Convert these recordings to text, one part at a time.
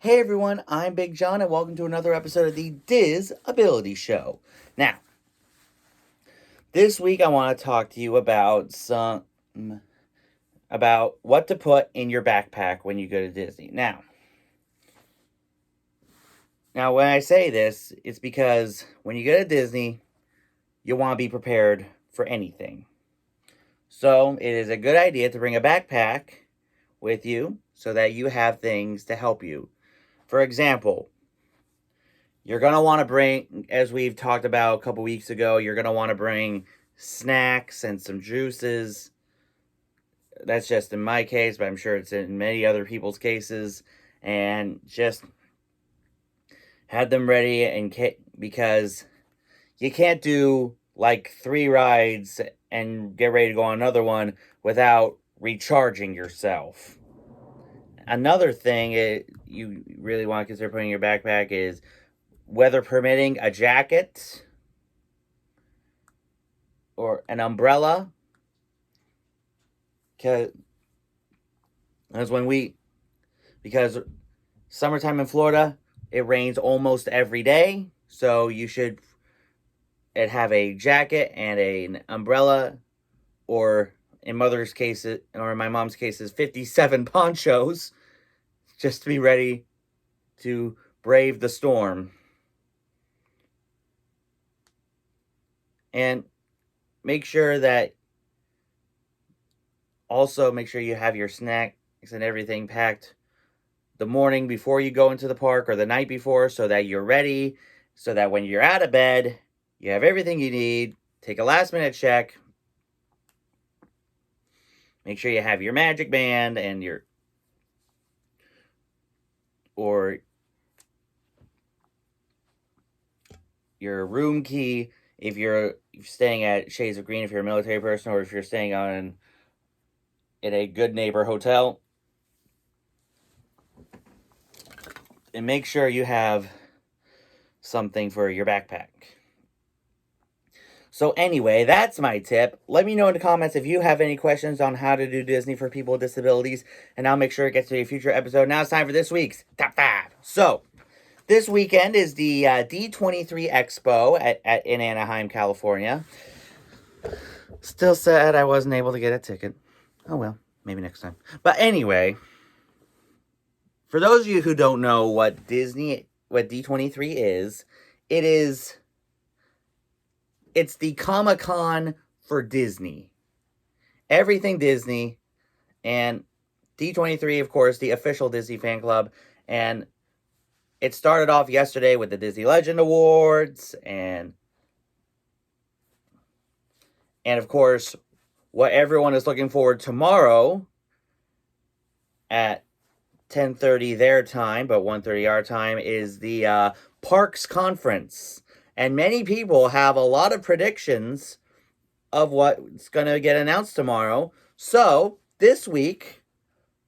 Hey everyone, I'm Big John, and welcome to another episode of the Diz Ability Show. Now, this week I want to talk to you about what to put in your backpack when you go to Disney. Now when I say this, it's because when you go to Disney, you want to be prepared for anything. So it is a good idea to bring a backpack with you so that you have things to help you. For example, you're going to want to bring, as we've talked about a couple weeks ago, you're going to want to bring snacks and some juices. That's just in my case, but I'm sure it's in many other people's cases. And just have them ready because you can't do like 3 rides and get ready to go on another one without recharging yourself. Another thing you really want to consider putting in your backpack is, weather permitting, a jacket or an umbrella. Because summertime in Florida, it rains almost every day. So you should have a jacket and an umbrella, or in mother's cases, or in my mom's cases, 57 ponchos, just to be ready to brave the storm. And make sure you have your snacks and everything packed the morning before you go into the park or the night before, so that you're ready, so that when you're out of bed, you have everything you need. Take a last minute check. Make sure you have your magic band and your room key if you're staying at Shades of Green, if you're a military person, or if you're staying in a Good Neighbor hotel. And make sure you have something for your backpack. So anyway, that's my tip. Let me know in the comments if you have any questions on how to do Disney for people with disabilities, and I'll make sure it gets to a future episode. Now it's time for this week's Top 5. So, this weekend is the D23 Expo in Anaheim, California. Still sad I wasn't able to get a ticket. Oh well, maybe next time. But anyway, for those of you who don't know what D23 is, it's the Comic-Con for Disney. Everything Disney. And D23, of course, the official Disney fan club. And it started off yesterday with the Disney Legend Awards. And of course, what everyone is looking forward tomorrow at 10:30 their time, but 1:30 our time, is the Parks Conference. And many people have a lot of predictions of what's going to get announced tomorrow. So, this week,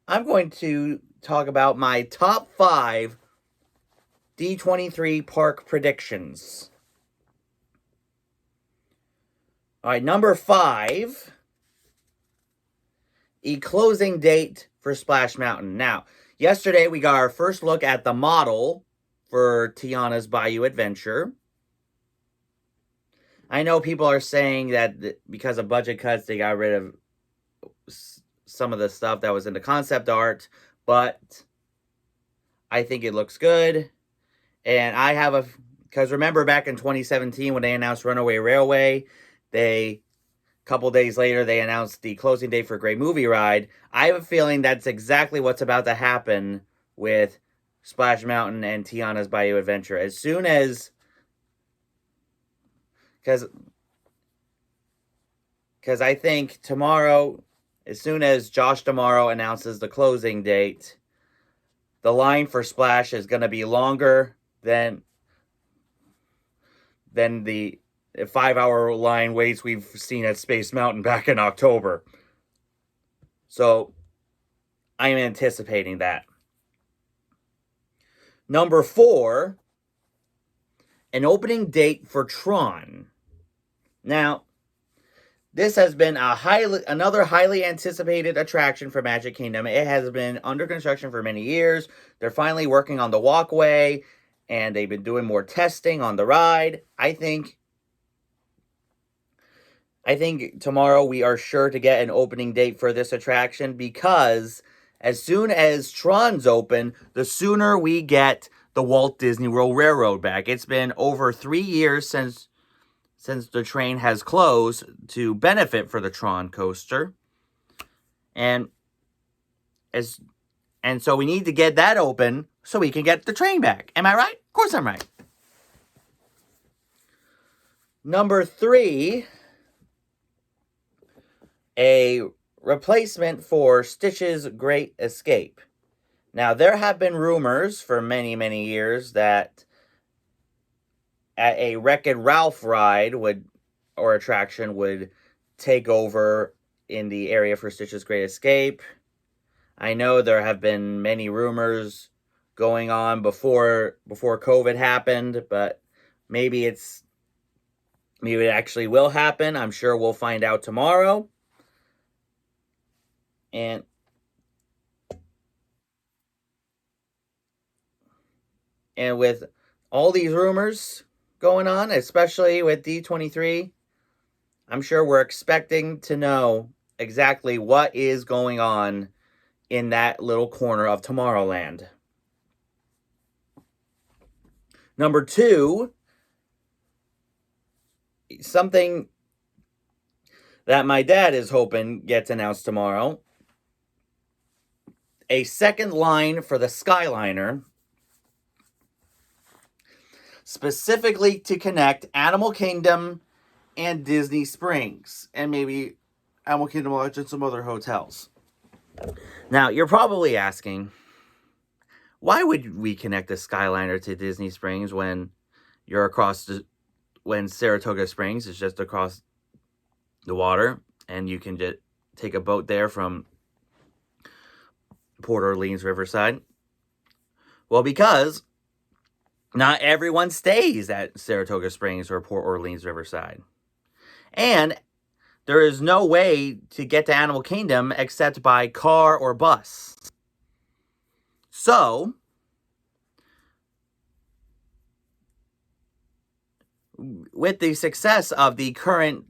I'm going to talk about my top 5 D23 park predictions. All right, number 5, a closing date for Splash Mountain. Now, yesterday we got our first look at the model for Tiana's Bayou Adventure. I know people are saying that because of budget cuts, they got rid of some of the stuff that was in the concept art, but I think it looks good. And because remember back in 2017 when they announced Runaway Railway, a couple days later they announced the closing date for Great Movie Ride. I have a feeling that's exactly what's about to happen with Splash Mountain and Tiana's Bayou Adventure. As soon as, because I think tomorrow, as soon as Josh tomorrow announces the closing date, the line for Splash is going to be longer than the 5-hour line waits we've seen at Space Mountain back in October. So, I am anticipating that. Number 4, an opening date for Tron. Now, This has been another highly anticipated attraction for Magic Kingdom. It has been under construction for many years. They're finally working on the walkway, and they've been doing more testing on the ride. I think tomorrow we are sure to get an opening date for this attraction, because as soon as Tron's open, the sooner we get the Walt Disney World Railroad back. It's been over 3 years since the train has closed to benefit for the Tron coaster. And so we need to get that open so we can get the train back. Am I right? Of course I'm right. Number 3, a replacement for Stitch's Great Escape. Now, there have been rumors for many, many years that at a Wreck-It Ralph ride or attraction would take over in the area for Stitch's Great Escape. I know there have been many rumors going on before COVID happened, but maybe it actually will happen. I'm sure we'll find out tomorrow. And with all these rumors going on, especially with D23, I'm sure we're expecting to know exactly what is going on in that little corner of Tomorrowland. Number 2, something that my dad is hoping gets announced tomorrow. A second line for the Skyliner, specifically to connect Animal Kingdom and Disney Springs, and maybe Animal Kingdom Lodge and some other hotels. Now, you're probably asking, why would we connect the Skyliner to Disney Springs when when Saratoga Springs is just across the water, and you can just take a boat there from Port Orleans Riverside? Well, because not everyone stays at Saratoga Springs or Port Orleans Riverside. And there is no way to get to Animal Kingdom except by car or bus. So, with the success of the current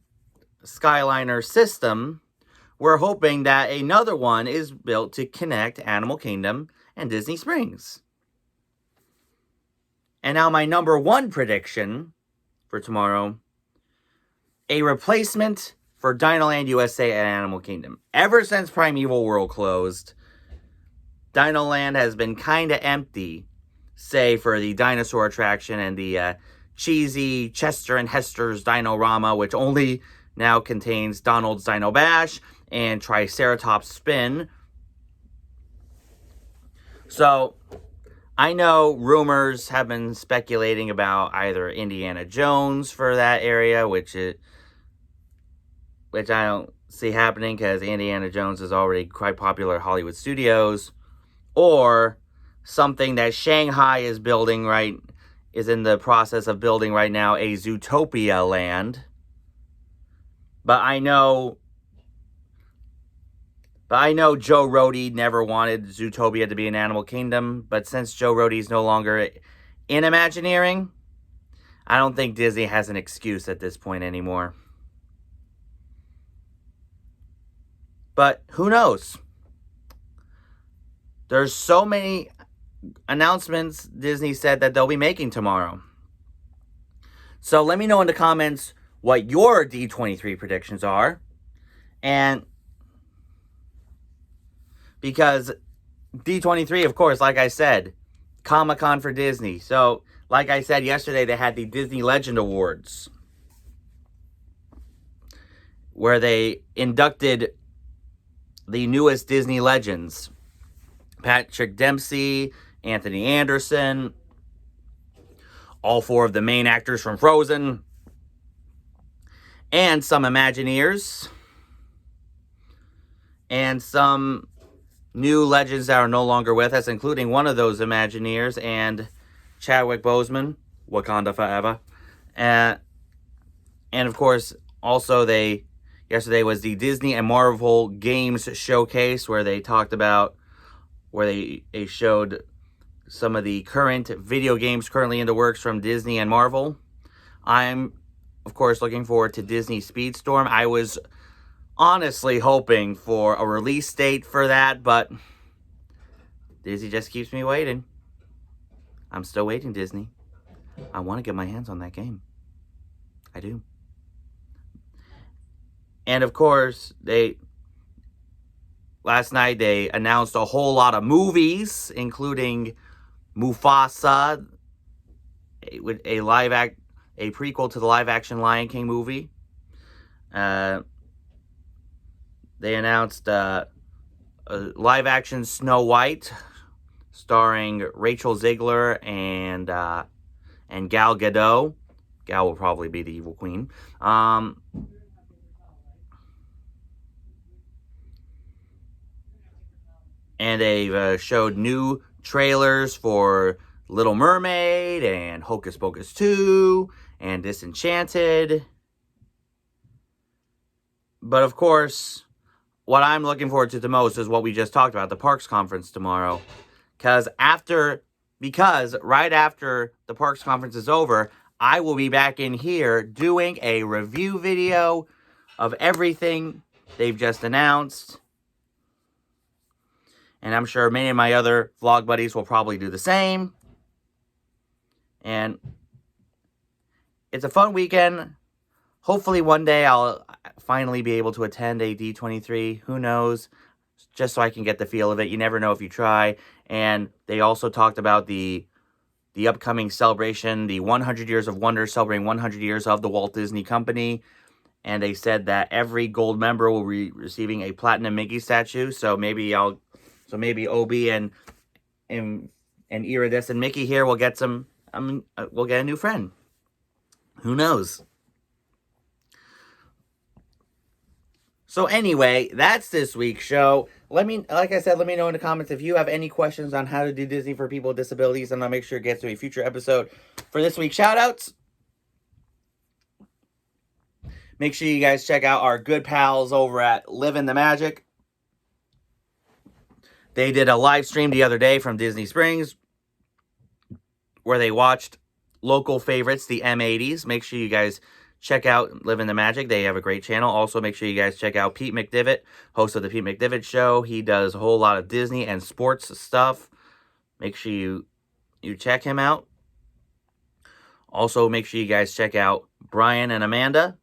Skyliner system, we're hoping that another one is built to connect Animal Kingdom and Disney Springs. And now my number 1 prediction for tomorrow, a replacement for Dinoland USA at Animal Kingdom. Ever since Primeval World closed, Dinoland has been kind of empty, say for the dinosaur attraction and the cheesy Chester and Hester's Dino-Rama, which only now contains Donald's Dino Bash and Triceratops Spin. So, I know rumors have been speculating about either Indiana Jones for that area, which I don't see happening because Indiana Jones is already quite popular at Hollywood Studios, or something that Shanghai is in the process of building right now, a Zootopia land. But I know Joe Rohde never wanted Zootopia to be an Animal Kingdom, but since Joe Rohde's no longer in Imagineering, I don't think Disney has an excuse at this point anymore. But who knows? There's so many announcements Disney said that they'll be making tomorrow. So let me know in the comments what your D23 predictions are. And because D23, of course, like I said, Comic-Con for Disney. So, like I said yesterday, they had the Disney Legend Awards, where they inducted the newest Disney legends. Patrick Dempsey, Anthony Anderson, all 4 of the main actors from Frozen, and some Imagineers, and some new legends that are no longer with us, including one of those Imagineers and Chadwick Boseman, Wakanda Forever. And of course, also they Yesterday was the Disney and Marvel Games Showcase, where they talked about, where they showed some of the current video games currently in the works from Disney and Marvel. I'm, of course, looking forward to Disney Speedstorm. I was honestly hoping for a release date for that, but Disney just keeps me waiting. I'm still waiting, Disney. I want to get my hands on that game. I do. And of course, last night they announced a whole lot of movies, including Mufasa, a prequel to the live-action Lion King movie. They announced a live-action Snow White, starring Rachel Zegler and Gal Gadot. Gal will probably be the evil queen. And they've showed new trailers for Little Mermaid and Hocus Pocus 2 and Disenchanted. But of course, what I'm looking forward to the most is what we just talked about, the Parks Conference tomorrow. Because right after the Parks Conference is over, I will be back in here doing a review video of everything they've just announced. And I'm sure many of my other vlog buddies will probably do the same. And it's a fun weekend. Hopefully one day I'll finally be able to attend a D23. Who knows? Just so I can get the feel of it. You never know if you try. And they also talked about the upcoming celebration, the 100 Years of Wonder, celebrating 100 years of the Walt Disney Company. And they said that every gold member will be receiving a platinum Mickey statue. So maybe Obi and Iridescent Mickey here will get we'll get a new friend. Who knows? So anyway, that's this week's show. Like I said, let me know in the comments if you have any questions on how to do Disney for people with disabilities, and I'll make sure it gets to a future episode. For this week's shoutouts, make sure you guys check out our good pals over at Living the Magic. They did a live stream the other day from Disney Springs where they watched local favorites, the M80s. Make sure you guys check out Living the Magic. They have a great channel. Also, make sure you guys check out Pete McDivitt, host of the Pete McDivitt Show. He does a whole lot of Disney and sports stuff. Make sure you check him out. Also, make sure you guys check out Brian and Amanda.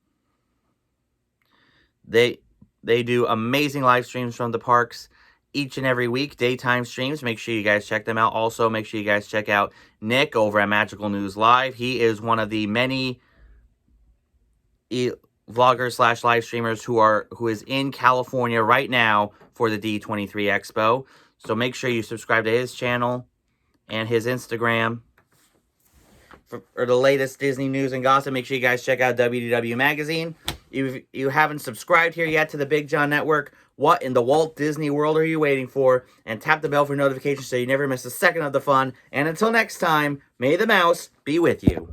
They do amazing live streams from the parks each and every week, daytime streams. Make sure you guys check them out. Also, make sure you guys check out Nick over at Magical News Live. He is one of the many vloggers / live streamers who is in California right now for the D23 Expo. So make sure you subscribe to his channel and his Instagram for the latest Disney news and gossip. Make sure you guys check out WDW Magazine. If you haven't subscribed here yet to the Big John Network, what in the Walt Disney World are you waiting for? And tap the bell for notifications so you never miss a second of the fun. And until next time, may the mouse be with you.